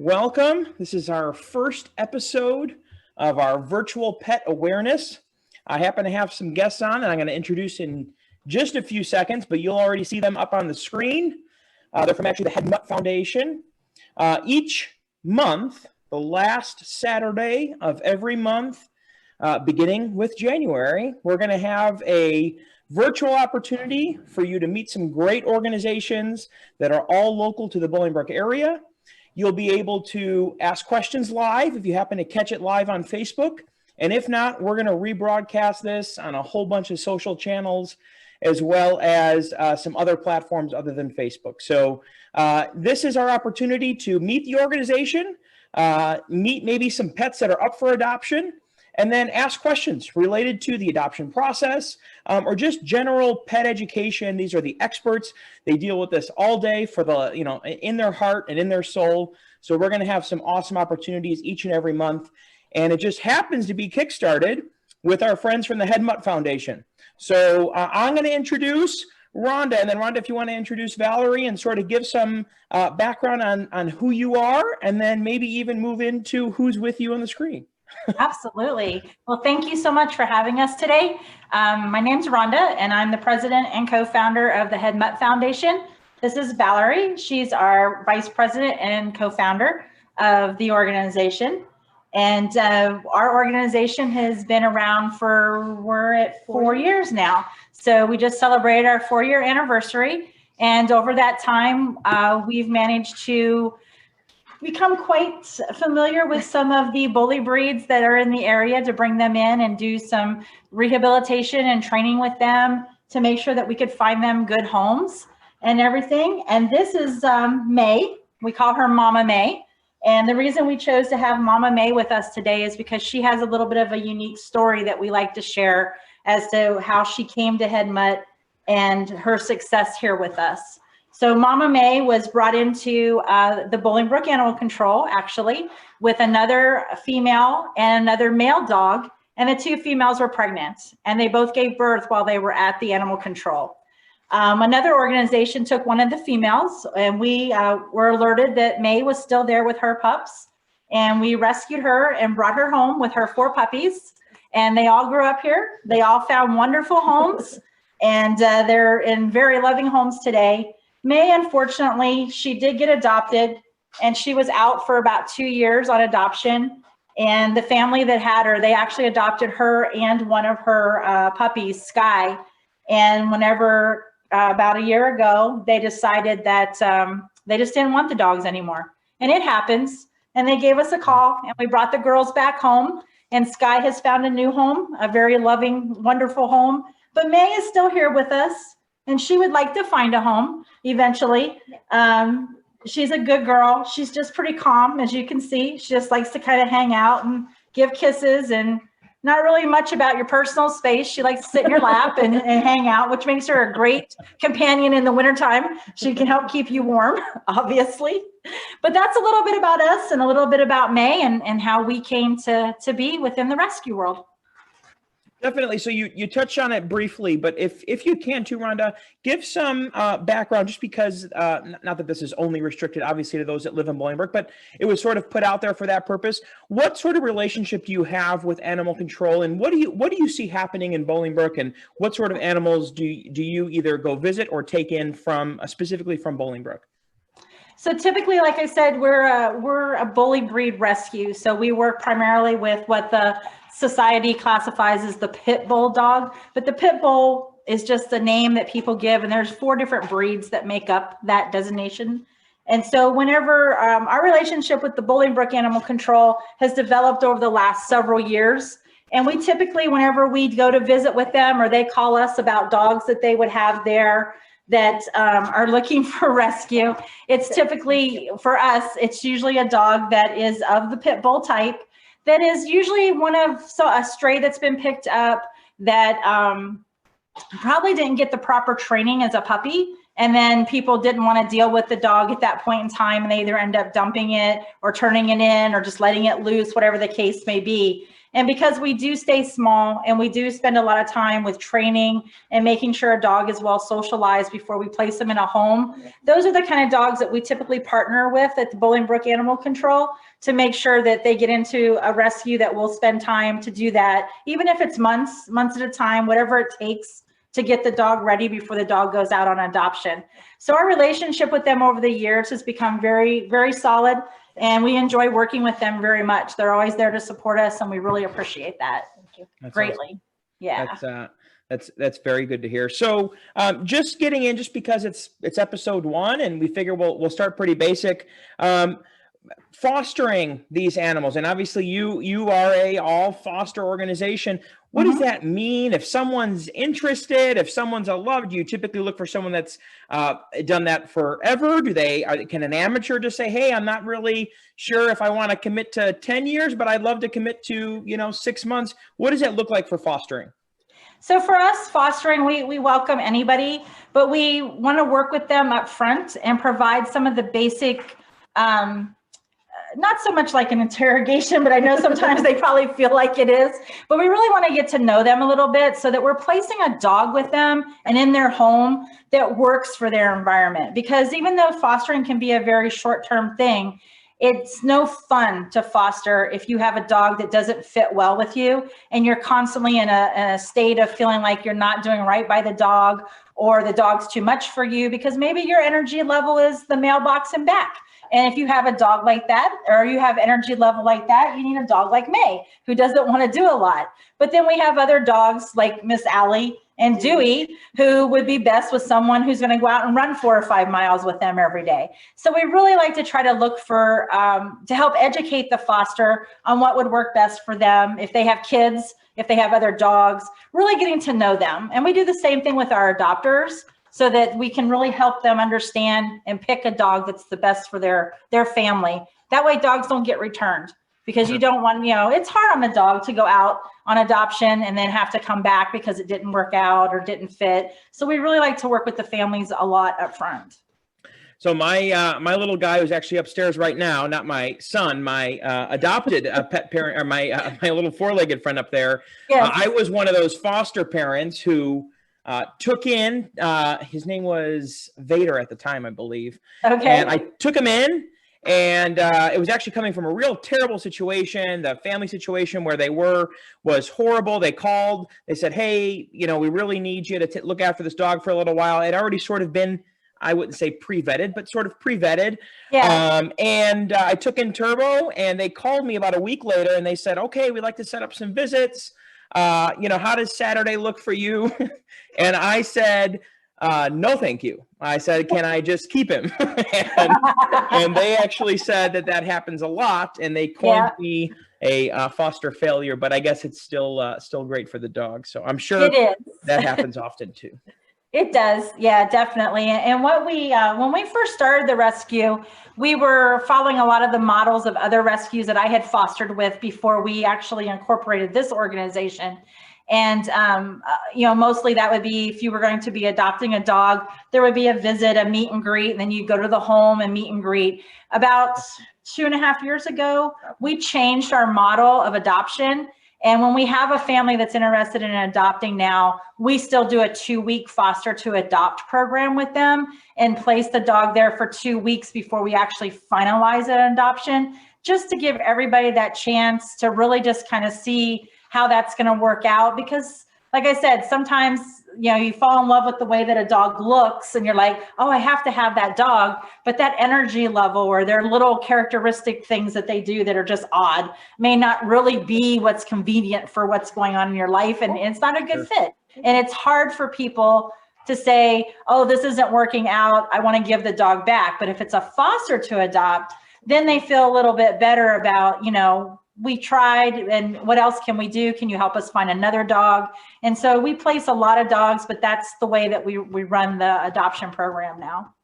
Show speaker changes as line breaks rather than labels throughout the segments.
Welcome. This is our first episode of our virtual pet awareness. I happen to have some guests on, and I'm going to introduce in just a few seconds, but you'll already see them up on the screen. They're from actually the Mutt Foundation. Each month, the last Saturday of every month, beginning with January, we're going to have a virtual opportunity for you to meet some great organizations that are all local to the Bolingbrook area. You'll be able to ask questions live if you happen to catch it live on Facebook. And if not, we're going to rebroadcast this on a whole bunch of social channels, as well as some other platforms other than Facebook. So this is our opportunity to meet the organization, meet maybe some pets that are up for adoption, and then ask questions related to the adoption process or just general pet education. These are the experts. They deal with this all day for the, in their heart and in their soul. So we're going to have some awesome opportunities each and every month. And it just happens to be kickstarted with our friends from the Mutt Foundation. So I'm going to introduce Rhonda, and then Rhonda, if you want to introduce Valerie and sort of give some background on who you are, and then maybe even move into who's with you on the screen.
Absolutely. Well, thank you so much for having us today. My name's Rhonda, and I'm the president and co-founder of the Mutt Foundation. This is Valerie. She's our vice president and co-founder of the organization. And our organization has been around we're at 4 years now. So we just celebrated our 4-year anniversary. And over that time, we've managed to become quite familiar with some of the bully breeds that are in the area, to bring them in and do some rehabilitation and training with them to make sure that we could find them good homes and everything. And this is May. We call her Mama May. And the reason we chose to have Mama May with us today is because she has a little bit of a unique story that we like to share as to how she came to Mutt and her success here with us. So Mama May was brought into the Bolingbrook Animal Control, actually, with another female and another male dog, and the two females were pregnant, and they both gave birth while they were at the animal control. Another organization took one of the females, and we were alerted that May was still there with her pups, and we rescued her and brought her home with her 4 puppies, and they all grew up here. They all found wonderful homes, and they're in very loving homes today. May, unfortunately, she did get adopted, and she was out for about 2 years on adoption. And the family that had her, they actually adopted her and one of her puppies, Sky. And whenever, about a year ago, they decided that they just didn't want the dogs anymore. And it happens. And they gave us a call, and we brought the girls back home. And Sky has found a new home, a very loving, wonderful home. But May is still here with us, and she would like to find a home eventually. She's a good girl. She's just pretty calm, as you can see. She just likes to kind of hang out and give kisses, and not really much about your personal space. She likes to sit in your lap and hang out, which makes her a great companion in the wintertime. She can help keep you warm, obviously. But that's a little bit about us and a little bit about May and how we came to be within the rescue world.
Definitely. So you touched on it briefly, but if you can too, Rhonda, give some background, just because, not that this is only restricted, obviously, to those that live in Bolingbrook, but it was sort of put out there for that purpose. What sort of relationship do you have with animal control, and what do you see happening in Bolingbrook, and what sort of animals do you either go visit or take in from, specifically from Bolingbrook?
So typically, like I said, we're a bully breed rescue. So we work primarily with what the society classifies as the pit bull dog, but the pit bull is just a name that people give, and there's 4 different breeds that make up that designation. And so whenever our relationship with the Bolingbrook Animal Control has developed over the last several years, and we typically, whenever we go to visit with them or they call us about dogs that they would have there that are looking for rescue, it's typically, for us, it's usually a dog that is of the pit bull type, that is usually a stray that's been picked up that probably didn't get the proper training as a puppy, and then people didn't want to deal with the dog at that point in time, and they either end up dumping it or turning it in or just letting it loose, whatever the case may be. And because we do stay small and we do spend a lot of time with training and making sure a dog is well socialized before we place them in a home, those are the kind of dogs that we typically partner with at the Bolingbrook Animal Control to make sure that they get into a rescue that will spend time to do that, even if it's months at a time, whatever it takes to get the dog ready before the dog goes out on adoption. So our relationship with them over the years has become very, very solid, and we enjoy working with them very much. They're always there to support us, and we really appreciate that. Thank you.
That's
greatly.
Awesome.
Yeah.
That's very good to hear. So just getting in, just because it's episode 1, and we figure we'll start pretty basic. Fostering these animals, and obviously you are a all foster organization. What does that mean? If someone's interested, if someone's a love, do you typically look for someone that's done that forever? Can an amateur just say, hey, I'm not really sure if I want to commit to 10 years, but I'd love to commit to 6 months? What does that look like for fostering?
So for us, fostering, we welcome anybody, but we want to work with them up front and provide some of the basic, not so much like an interrogation, but I know sometimes they probably feel like it is, but we really want to get to know them a little bit so that we're placing a dog with them and in their home that works for their environment. Because even though fostering can be a very short-term thing, it's no fun to foster if you have a dog that doesn't fit well with you and you're constantly in a state of feeling like you're not doing right by the dog, or the dog's too much for you because maybe your energy level is the mailbox and back. And if you have a dog like that, or you have energy level like that, you need a dog like May, who doesn't want to do a lot. But then we have other dogs like Miss Allie and Dewey, who would be best with someone who's going to go out and run 4 or 5 miles with them every day. So we really like to try to look for, to help educate the foster on what would work best for them. If they have kids, if they have other dogs, really getting to know them. And we do the same thing with our adopters, so that we can really help them understand and pick a dog that's the best for their family. That way dogs don't get returned, because you don't want, it's hard on the dog to go out on adoption and then have to come back because it didn't work out or didn't fit. So we really like to work with the families a lot up front.
So my little guy who's actually upstairs right now, not my son, my adopted pet parent, or my little 4-legged friend up there. Yes. I was one of those foster parents who took in, his name was Vader at the time, I believe. Okay. And I took him in, and it was actually coming from a real terrible situation. The family situation where they were was horrible. They called, they said, hey, we really need you to look after this dog for a little while. It had already sort of been, I wouldn't say pre-vetted, but sort of pre-vetted. Yeah. And I took in Turbo, and they called me about a week later, and they said, okay, we'd like to set up some visits. How does Saturday look for you? And I said, no, thank you. I said, can I just keep him? and they actually said that happens a lot, and they coined me a foster failure, but I guess it's still great for the dog. So I'm sure that happens often too.
It does. Yeah, definitely. And what when we first started the rescue, we were following a lot of the models of other rescues that I had fostered with before we actually incorporated this organization. And, mostly that would be if you were going to be adopting a dog, there would be a visit, a meet and greet, and then you go to the home and meet and greet. About 2.5 years ago, we changed our model of adoption. And when we have a family that's interested in adopting now, we still do a 2-week foster to adopt program with them and place the dog there for 2 weeks before we actually finalize an adoption, just to give everybody that chance to really just kind of see how that's going to work out. Because like I said, sometimes, you fall in love with the way that a dog looks and you're like, oh, I have to have that dog. But that energy level or their little characteristic things that they do that are just odd may not really be what's convenient for what's going on in your life. And it's not a good fit. And it's hard for people to say, oh, this isn't working out, I want to give the dog back. But if it's a foster to adopt, then they feel a little bit better about, we tried, and what else can we do? Can you help us find another dog? And so we place a lot of dogs, but that's the way that we run the adoption program now.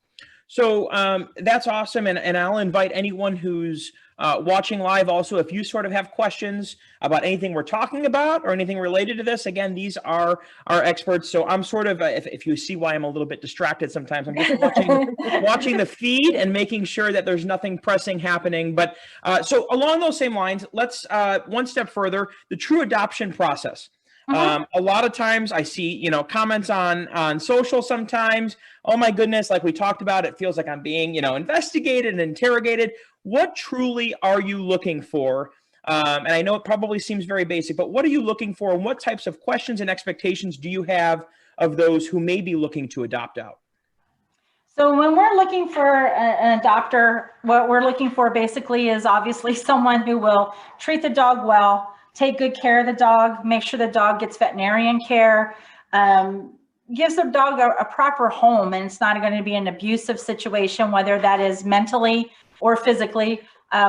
So that's awesome. And I'll invite anyone who's watching live also, if you sort of have questions about anything we're talking about or anything related to this, again, these are our experts. So I'm sort of, if you see why I'm a little bit distracted sometimes, I'm just watching the feed and making sure that there's nothing pressing happening. But so along those same lines, let's one step further, the true adoption process. A lot of times I see, comments on social sometimes. Oh my goodness, like we talked about, it feels like I'm being, investigated and interrogated. What truly are you looking for? And I know it probably seems very basic, but what are you looking for? And what types of questions and expectations do you have of those who may be looking to adopt out?
So when we're looking for an adopter, what we're looking for basically is obviously someone who will treat the dog well, take good care of the dog, make sure the dog gets veterinarian care, gives the dog a proper home, and it's not going to be an abusive situation, whether that is mentally or physically.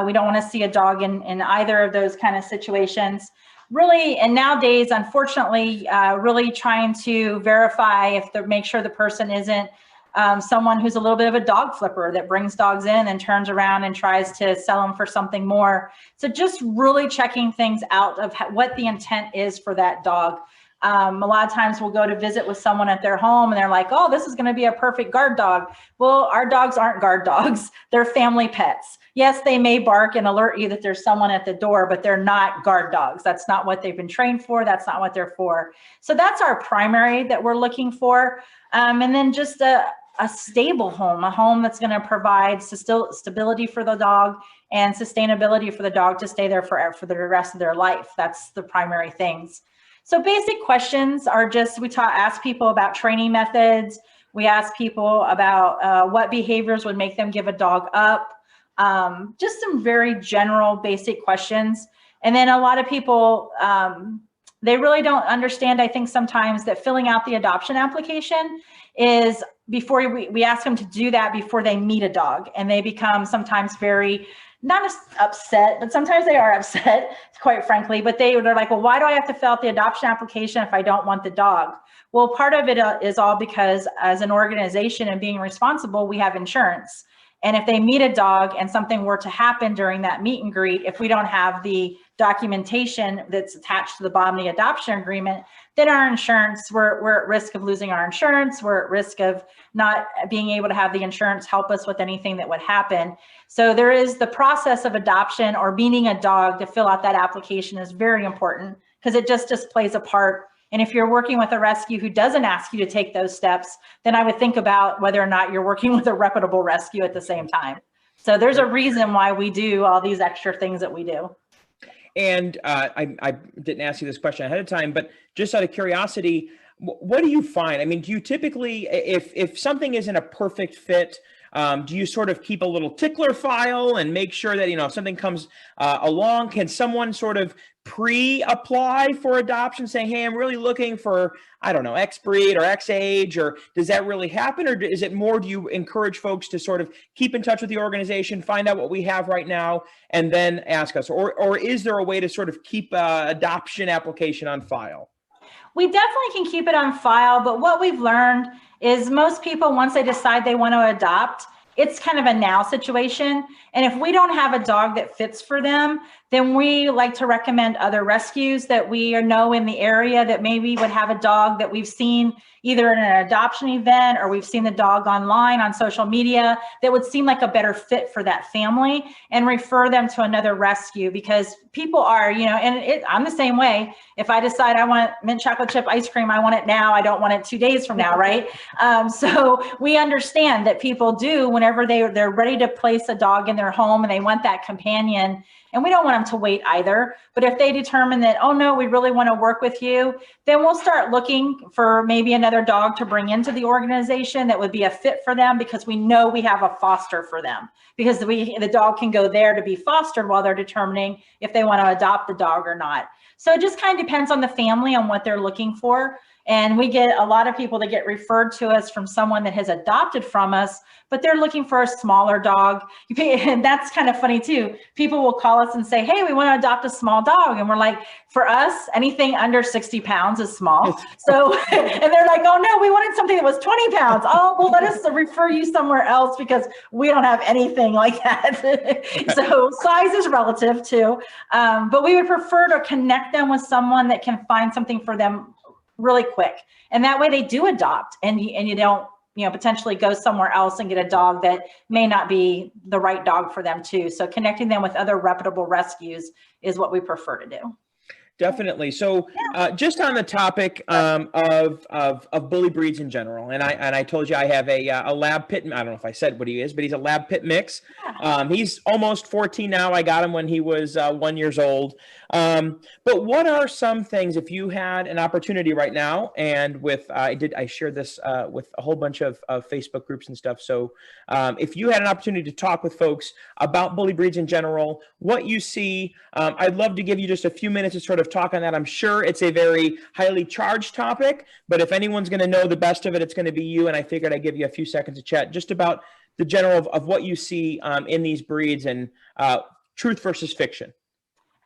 We don't want to see a dog in either of those kind of situations. Really, and nowadays, unfortunately, really trying to verify make sure the person isn't someone who's a little bit of a dog flipper that brings dogs in and turns around and tries to sell them for something more. So just really checking things out of what the intent is for that dog. A lot of times we'll go to visit with someone at their home and they're like, oh, this is going to be a perfect guard dog. Well, our dogs aren't guard dogs. They're family pets. Yes, they may bark and alert you that there's someone at the door, but they're not guard dogs. That's not what they've been trained for. That's not what they're for. So that's our primary that we're looking for. And then just a stable home, a home that's going to provide stability for the dog and sustainability for the dog to stay there for the rest of their life. That's the primary things. So basic questions are just, ask people about training methods. We ask people about what behaviors would make them give a dog up. Just some very general basic questions. And then a lot of people, they really don't understand, I think sometimes, that filling out the adoption application is before we ask them to do that before they meet a dog, and they become sometimes very, not as upset, but sometimes they are upset, quite frankly, but they're like, well, why do I have to fill out the adoption application if I don't want the dog? Well, part of it is all because as an organization and being responsible, we have insurance. And if they meet a dog and something were to happen during that meet and greet, if we don't have the documentation that's attached to the bottom of the adoption agreement, then our insurance, we're at risk of losing our insurance. We're at risk of not being able to have the insurance help us with anything that would happen. So there is the process of adoption or meeting a dog to fill out that application is very important, because it just plays a part. And if you're working with a rescue who doesn't ask you to take those steps, then I would think about whether or not you're working with a reputable rescue at the same time. So there's a reason why we do all these extra things that we do.
And I didn't ask you this question ahead of time, but just out of curiosity, what do you find? I mean, do you typically, if something isn't a perfect fit, do you sort of keep a little tickler file and make sure that, if something comes along, can someone sort of pre-apply for adoption saying, hey, I'm really looking for, I don't know, X breed or X age, or does that really happen? Or is it more, do you encourage folks to sort of keep in touch with the organization, find out what we have right now, and then ask us? Or is there a way to sort of keep adoption application on file?
We definitely can keep it on file, but what we've learned is most people, once they decide they want to adopt, it's kind of a now situation. And if we don't have a dog that fits for them, then we like to recommend other rescues that we know in the area that maybe would have a dog that we've seen either in an adoption event or we've seen the dog online on social media that would seem like a better fit for that family, and refer them to another rescue. Because people are, and I'm the same way. If I decide I want mint chocolate chip ice cream, I want it now. I don't want it 2 days from now, right? So we understand that people do, whenever they're ready to place a dog in their home and they want that companion, and we don't want them to wait either. But if they determine that, oh no, we really want to work with you, then we'll start looking for maybe another dog to bring into the organization that would be a fit for them, because we know we have a foster for them, because the dog can go there to be fostered while they're determining if they want to adopt the dog or not. So it just kind of depends on the family, on what they're looking for. And we get a lot of people that get referred to us from someone that has adopted from us, but they're looking for a smaller dog. And that's kind of funny too. People will call us and say, hey, we want to adopt a small dog. And we're like, for us, anything under 60 pounds is small. So, and they're like, oh no, we wanted something that was 20 pounds. Oh, well, let us refer you somewhere else because we don't have anything like that. So size is relative too. But we would prefer to connect them with someone that can find something for them really quick. And that way they do adopt, and you don't, potentially go somewhere else and get a dog that may not be the right dog for them too. So connecting them with other reputable rescues is what we prefer to do.
Definitely. So just on the topic of bully breeds in general, and I told you I have a lab pit. I don't know if I said what he is, but he's a lab pit mix. He's almost 14 now. I got him when he was 1 year old. But what are some things, if you had an opportunity right now, and I shared this with a whole bunch of Facebook groups and stuff. So if you had an opportunity to talk with folks about bully breeds in general, what you see, I'd love to give you just a few minutes to sort of talk on that. I'm sure it's a very highly charged topic, but if anyone's going to know the best of it, it's going to be you. And I figured I'd give you a few seconds to chat just about the general of what you see in these breeds and truth versus fiction.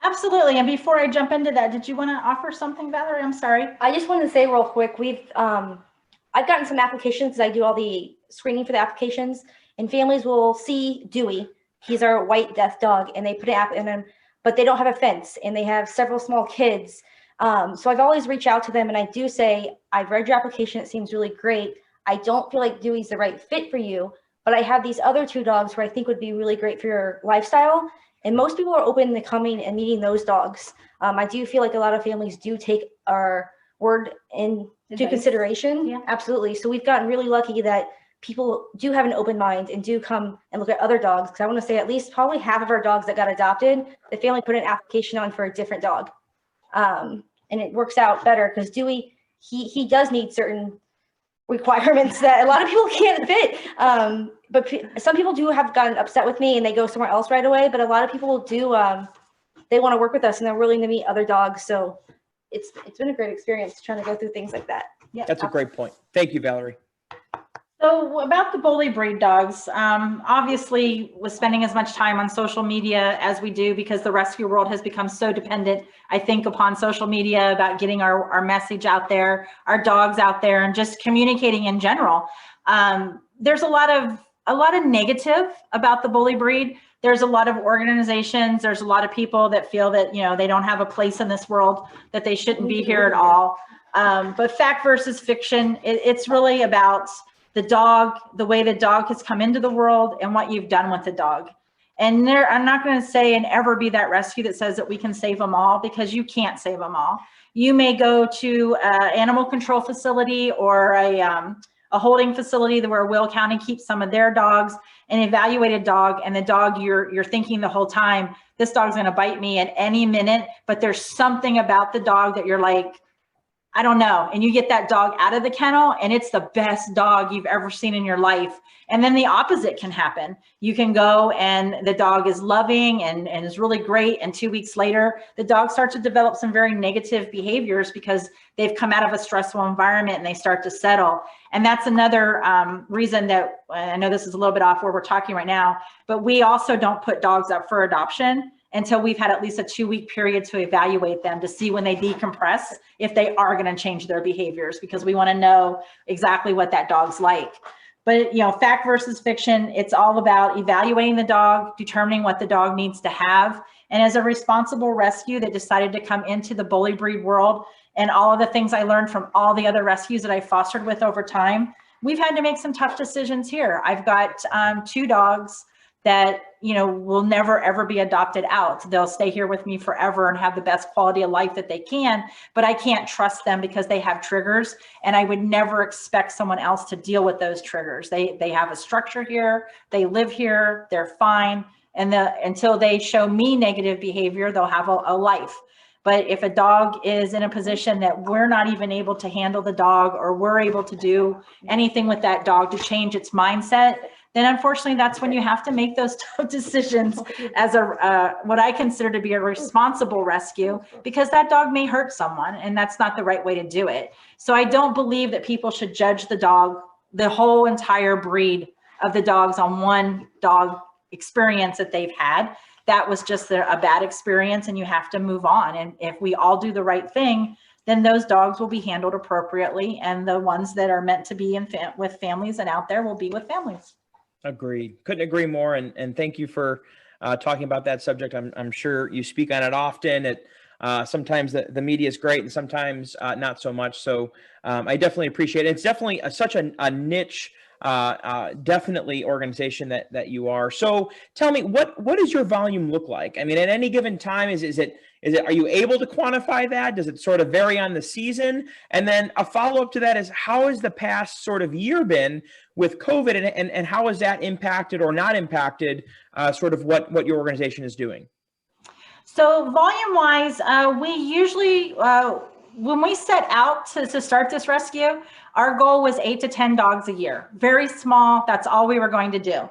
Absolutely. And before I jump into that, did you want to offer something, Valerie? I'm sorry.
I just wanted to say real quick, I've gotten some applications. I do all the screening for the applications, and families will see Dewey. He's our white death dog, and they put an app in him, but they don't have a fence, and they have several small kids. So I've always reached out to them, and I do say, I've read your application. It seems really great. I don't feel like Dewey's the right fit for you, but I have these other two dogs who I think would be really great for your lifestyle. And most people are open to coming and meeting those dogs. I do feel like a lot of families do take our word into consideration.
Yeah.
Absolutely. So we've gotten really lucky that people do have an open mind and do come and look at other dogs. Because I want to say at least probably half of our dogs that got adopted, the family put an application on for a different dog. And it works out better because Dewey, he does need certain requirements that a lot of people can't fit. But some people do have gotten upset with me and they go somewhere else right away. But a lot of people do, they want to work with us and they're willing to meet other dogs. So it's been a great experience trying to go through things like that.
Yeah,
That's a great point. Thank you, Valerie.
So about the bully breed dogs, obviously with spending as much time on social media as we do, because the rescue world has become so dependent, I think, upon social media about getting our message out there, our dogs out there, and just communicating in general. There's a lot of negative about the bully breed. There's a lot of organizations, there's a lot of people that feel that, they don't have a place in this world, that they shouldn't be here at all. But fact versus fiction, it's really about the dog, the way the dog has come into the world and what you've done with the dog. And I'm not going to say and ever be that rescue that says that we can save them all, because you can't save them all. You may go to an animal control facility or a holding facility where Will County keeps some of their dogs, and evaluate a dog, and the dog you're thinking the whole time, this dog's going to bite me at any minute, but there's something about the dog that you're like, I don't know. And you get that dog out of the kennel and it's the best dog you've ever seen in your life. And then the opposite can happen. You can go and the dog is loving and is really great. And 2 weeks later, the dog starts to develop some very negative behaviors because they've come out of a stressful environment and they start to settle. And that's another reason that, I know this is a little bit off where we're talking right now, but we also don't put dogs up for adoption until we've had at least a 2-week period to evaluate them to see when they decompress, if they are going to change their behaviors, because we want to know exactly what that dog's like. But, fact versus fiction, it's all about evaluating the dog, determining what the dog needs to have. And as a responsible rescue that decided to come into the bully breed world, and all of the things I learned from all the other rescues that I fostered with over time, we've had to make some tough decisions here. I've got 2 dogs that, will never, ever be adopted out. They'll stay here with me forever and have the best quality of life that they can, but I can't trust them because they have triggers, and I would never expect someone else to deal with those triggers. They have a structure here, they live here, they're fine, and until they show me negative behavior, they'll have a life. But if a dog is in a position that we're not even able to handle the dog, or we're able to do anything with that dog to change its mindset, then unfortunately that's when you have to make those tough decisions as a what I consider to be a responsible rescue, because that dog may hurt someone and that's not the right way to do it. So I don't believe that people should judge the dog, the whole entire breed of the dogs, on one dog experience that they've had. That was just a bad experience and you have to move on. And if we all do the right thing, then those dogs will be handled appropriately, and the ones that are meant to be with families and out there will be with families.
Agreed. Couldn't agree more. And thank you for talking about that subject. I'm sure you speak on it often. Sometimes the media is great and sometimes not so much. So I definitely appreciate it. It's definitely such a niche, definitely organization that you are. So tell me, what does your volume look like? I mean, at any given time, is it, are you able to quantify that? Does it sort of vary on the season? And then a follow-up to that is, how has the past sort of year been with COVID, and how has that impacted or not impacted sort of what your organization is doing?
So volume wise, we usually, when we set out to start this rescue, our goal was 8 to 10 dogs a year. Very small. That's all we were going to do.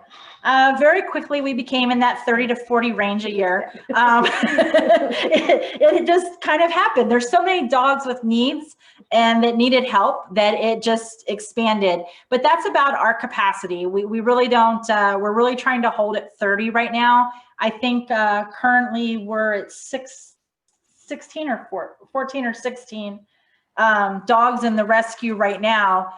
Very quickly, we became in that 30 to 40 range a year. It just kind of happened. There's so many dogs with needs and that needed help that it just expanded. But that's about our capacity. We really don't, we're really trying to hold at 30 right now. I think currently we're at 16 or 14 or 16 dogs in the rescue right now.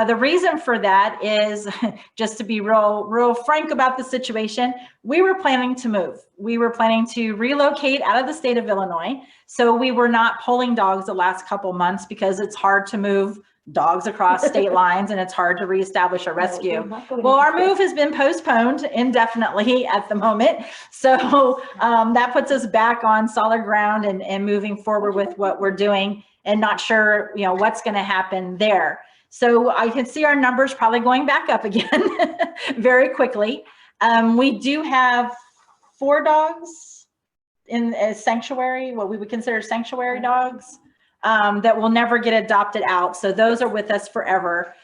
The reason for that is, just to be real frank about the situation, we were planning to move. We were planning to relocate out of the state of Illinois. So we were not pulling dogs the last couple months because it's hard to move dogs across state lines and it's hard to reestablish a rescue. Well, our move has been postponed indefinitely at the moment. So that puts us back on solid ground and moving forward with what we're doing, and not sure, what's going to happen there. So I can see our numbers probably going back up again very quickly. We do have 4 dogs in a sanctuary, what we would consider sanctuary dogs, that will never get adopted out. So those are with us forever.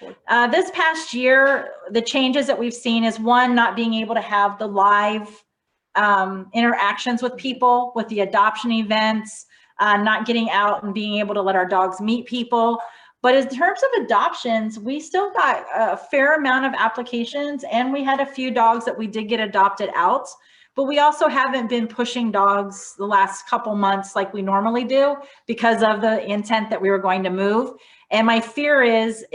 This past year, the changes that we've seen is, one, not being able to have the live interactions with people, with the adoption events, not getting out and being able to let our dogs meet people. But in terms of adoptions, we still got a fair amount of applications, and we had a few dogs that we did get adopted out. But we also haven't been pushing dogs the last couple months like we normally do because of the intent that we were going to move. And my fear is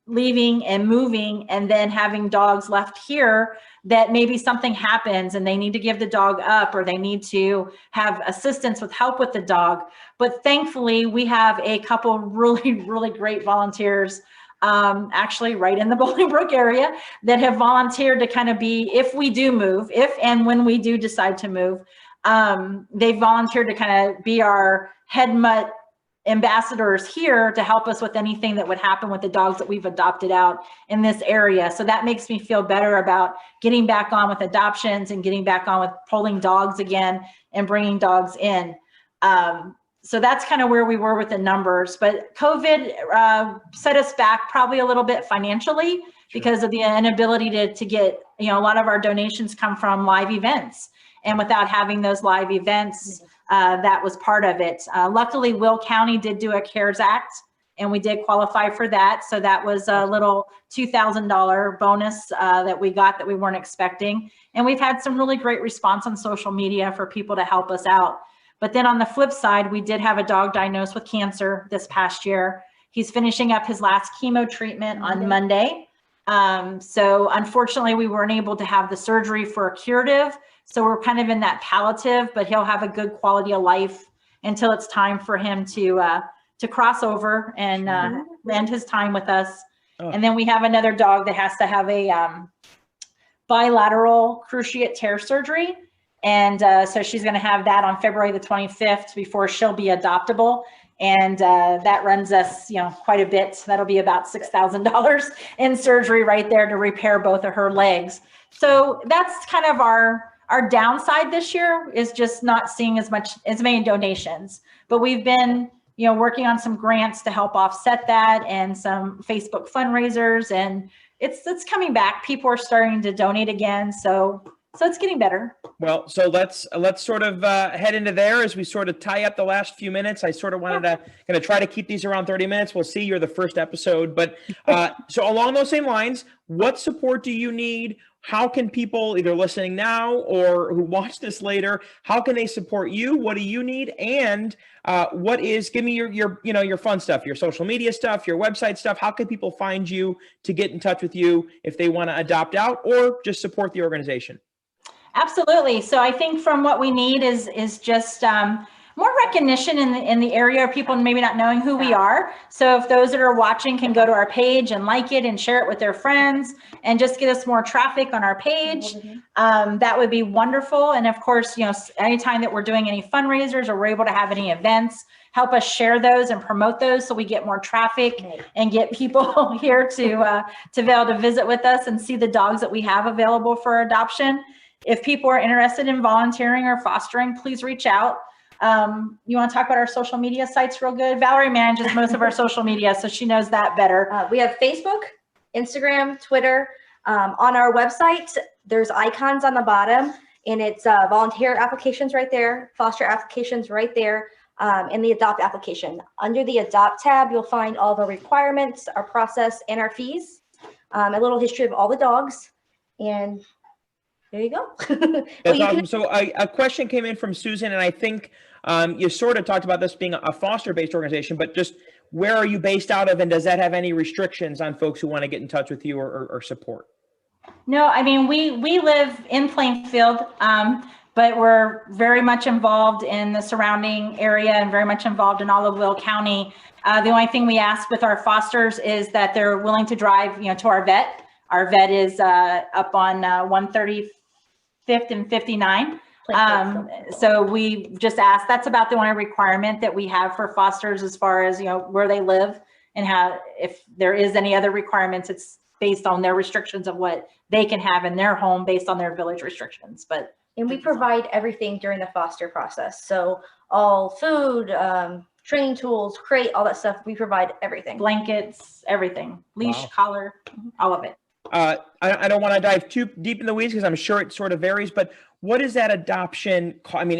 leaving and moving and then having dogs left here that maybe something happens and they need to give the dog up, or they need to have assistance with help with the dog. But thankfully, we have a couple really great volunteers, actually right in the Bolingbrook area, that have volunteered to kind of be, if we do move, if and when we do decide to move, they volunteered to kind of be our head mutt ambassadors here to help us with anything that would happen with the dogs that we've adopted out in this area. So that makes me feel better about getting back on with adoptions and getting back on with pulling dogs again and bringing dogs in. So that's kind of where we were with the numbers. But COVID set us back probably a little bit financially because of the inability to get, a lot of our donations come from live events. And without having those live events, that was part of it. Luckily, Will County did do a CARES Act, and we did qualify for that. So that was a little $2,000 bonus that we got that we weren't expecting. And we've had some really great response on social media for people to help us out. But then on the flip side, we did have a dog diagnosed with cancer this past year. He's finishing up his last chemo treatment on Monday. So unfortunately, we weren't able to have the surgery for a curative. So we're kind of in that palliative, but he'll have a good quality of life until it's time for him to cross over and end his time with us. Oh. And then we have another dog that has to have a bilateral cruciate tear surgery. And so she's going to have that on February the 25th before she'll be adoptable. And that runs us, quite a bit. That'll be about $6,000 in surgery right there to repair both of her legs. So that's kind of our downside this year, is just not seeing as many donations. But we've been, working on some grants to help offset that, and some Facebook fundraisers, and it's coming back. People are starting to donate again. So it's getting better.
Well, so let's sort of head into there as we sort of tie up the last few minutes. I sort of wanted to going to try to keep these around 30 minutes. We'll see. You're the first episode, but so along those same lines, what support do you need? How can people either listening now or who watch this later, how can they support you? What do you need? And give me your fun stuff, your social media stuff, your website stuff. How can people find you to get in touch with you if they want to adopt out or just support the organization?
Absolutely. So I think from what we need is just more recognition in the area of people maybe not knowing who we are. So if those that are watching can go to our page and like it and share it with their friends and just get us more traffic on our page, that would be wonderful. And of course, anytime that we're doing any fundraisers or we're able to have any events, help us share those and promote those so we get more traffic and get people here to be able to visit with us and see the dogs that we have available for adoption. If people are interested in volunteering or fostering, please reach out. You want to talk about our social media sites real good? Valerie manages most of our social media, so she knows that better.
We have Facebook, Instagram, Twitter. On our website, there's icons on the bottom, and it's volunteer applications right there, foster applications right there, and the adopt application. Under the adopt tab, you'll find all the requirements, our process, and our fees, a little history of all the dogs, and there you go.
That's awesome. So a question came in from Susan, and I think you sort of talked about this being a foster-based organization, but just where are you based out of, and does that have any restrictions on folks who want to get in touch with you or support?
No, I mean, we live in Plainfield, but we're very much involved in the surrounding area and very much involved in all of Will County. The only thing we ask with our fosters is that they're willing to drive, to our vet. Our vet is up on 135th and 59. So we just ask, that's about the only requirement that we have for fosters as far as, where they live and how, if there is any other requirements, it's based on their restrictions of what they can have in their home based on their village restrictions. And
we provide everything during the foster process. So all food, training tools, crate, all that stuff, we provide everything.
Blankets, everything, leash, collar, all of it.
I don't want to dive too deep in the weeds because I'm sure it sort of varies, but what is that adoption? I mean,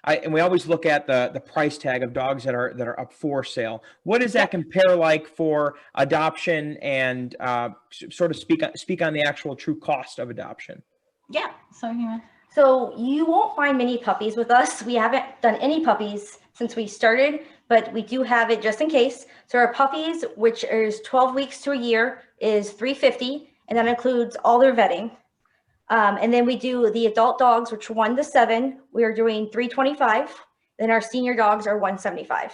and we always look at the price tag of dogs that are up for sale. What does that compare like for adoption, and sort of speak on the actual true cost of adoption?
Yeah.
So you won't find many puppies with us. We haven't done any puppies since we started, but we do have it just in case. So our puppies, which is 12 weeks to a year, is $350, and that includes all their vetting. And then we do the adult dogs, which are 1 to 7. We are doing $325. Then our senior dogs are $175.
Got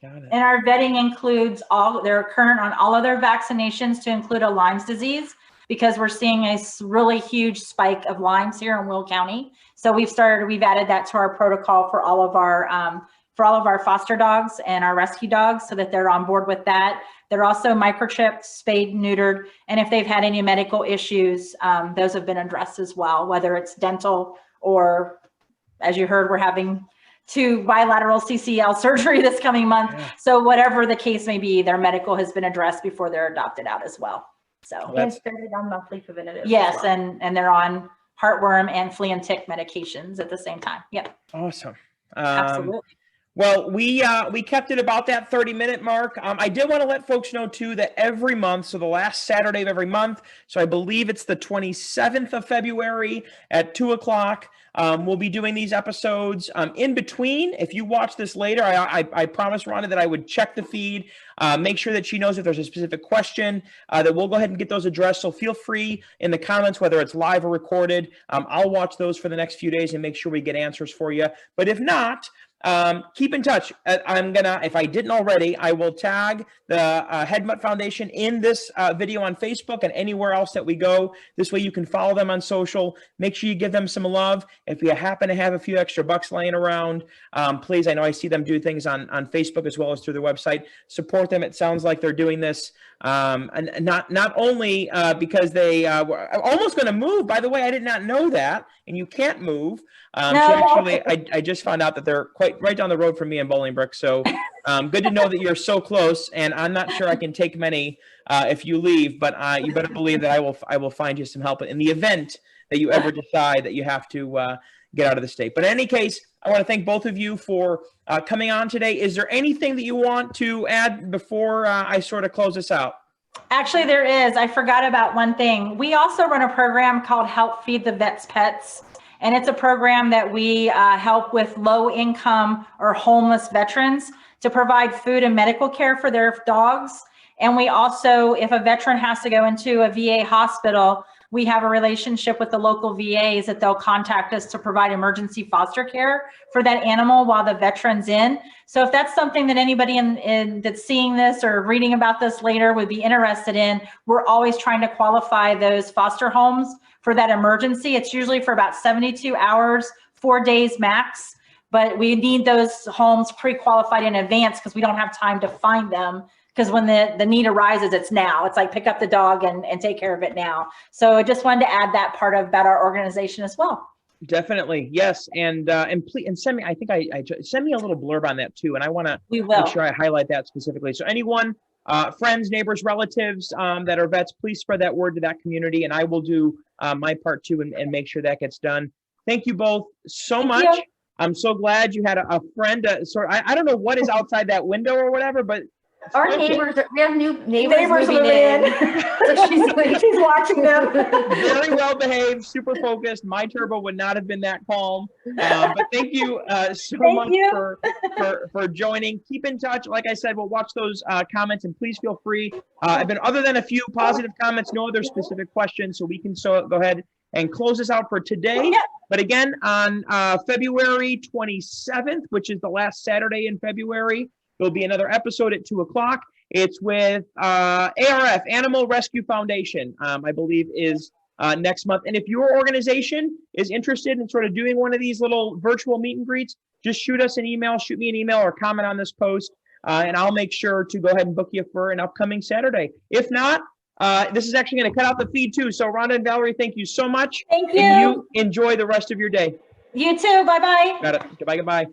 it.
And our vetting includes they're current on all of their vaccinations to include a Lyme's disease, because we're seeing a really huge spike of Lyme's here in Will County. So we've added that to our protocol for all of our foster dogs and our rescue dogs, so that they're on board with that. They're also microchipped, spayed, neutered, and if they've had any medical issues, those have been addressed as well, whether it's dental or, as you heard, we're having 2 bilateral CCL surgery this coming month.
Yeah.
So whatever the case may be, their medical has been addressed before they're adopted out as well. So
and started on monthly preventative.
Yes,
as well.
and they're on heartworm and flea and tick medications at the same time. Yep.
Awesome.
Absolutely.
Well, we kept it about that 30-minute mark. I did want to let folks know too that every month, so the last Saturday of every month, so I believe it's the 27th of February at 2:00, we'll be doing these episodes. In between, if you watch this later, I promised Rhonda that I would check the feed, make sure that she knows if there's a specific question, that we'll go ahead and get those addressed. So feel free in the comments, whether it's live or recorded. I'll watch those for the next few days and make sure we get answers for you. But if not, keep in touch. If I didn't already, I will tag the Head Mutt Foundation in this video on Facebook and anywhere else that we go. This way you can follow them on social. Make sure you give them some love. If you happen to have a few extra bucks laying around, please, I know I see them do things on Facebook as well as through their website. Support support them. It sounds like they're doing this and not only because they were almost going to move. By the way, I did not know that, and you can't move. I just found out that they're quite right down the road from me in Bolingbrook. So good to know that you're so close. And I'm not sure I can take many if you leave, but you better believe that I will find you some help in the event that you ever decide that you have to get out of the state. But in any case, I want to thank both of you for coming on today. Is there anything that you want to add before I sort of close this out?
Actually, there is. I forgot about one thing. We also run a program called Help Feed the Vet's Pets. And it's a program that we help with low income or homeless veterans to provide food and medical care for their dogs. And we also, if a veteran has to go into a VA hospital, we have a relationship with the local VAs that they'll contact us to provide emergency foster care for that animal while the veteran's in. So if that's something that anybody that's seeing this or reading about this later would be interested in, we're always trying to qualify those foster homes for that emergency. It's usually for about 72 hours, 4 days max, but we need those homes pre-qualified in advance because we don't have time to find them. Because when the need arises, it's now. It's like pick up the dog and take care of it now. So I just wanted to add that part about our organization as well.
Definitely, yes, and please send me. I think I send me a little blurb on that too, and I want to make sure I highlight that specifically. So anyone, friends, neighbors, relatives that are vets, please spread that word to that community, and I will do my part too and make sure that gets done. Thank you both so much. You. I'm so glad you had a friend. I don't know what is outside that window or whatever, but.
Our neighbors, we have new neighbors moving in. So she's watching them.
Very well behaved, super focused. My turbo would not have been that calm. But thank you so much for joining. Keep in touch. Like I said, we'll watch those comments and please feel free. Other than a few positive comments, no other specific questions. So we can go ahead and close this out for today. But again, on February 27th, which is the last Saturday in February, there'll be another episode at 2:00. It's with ARF, Animal Rescue Foundation, I believe is next month. And if your organization is interested in sort of doing one of these little virtual meet and greets, just shoot me an email or comment on this post, and I'll make sure to go ahead and book you for an upcoming Saturday. If not, this is actually going to cut out the feed too. So Rhonda and Valerie, thank you so much.
Thank you.
And you enjoy the rest of your day.
You too. Bye-bye.
Got it. Goodbye.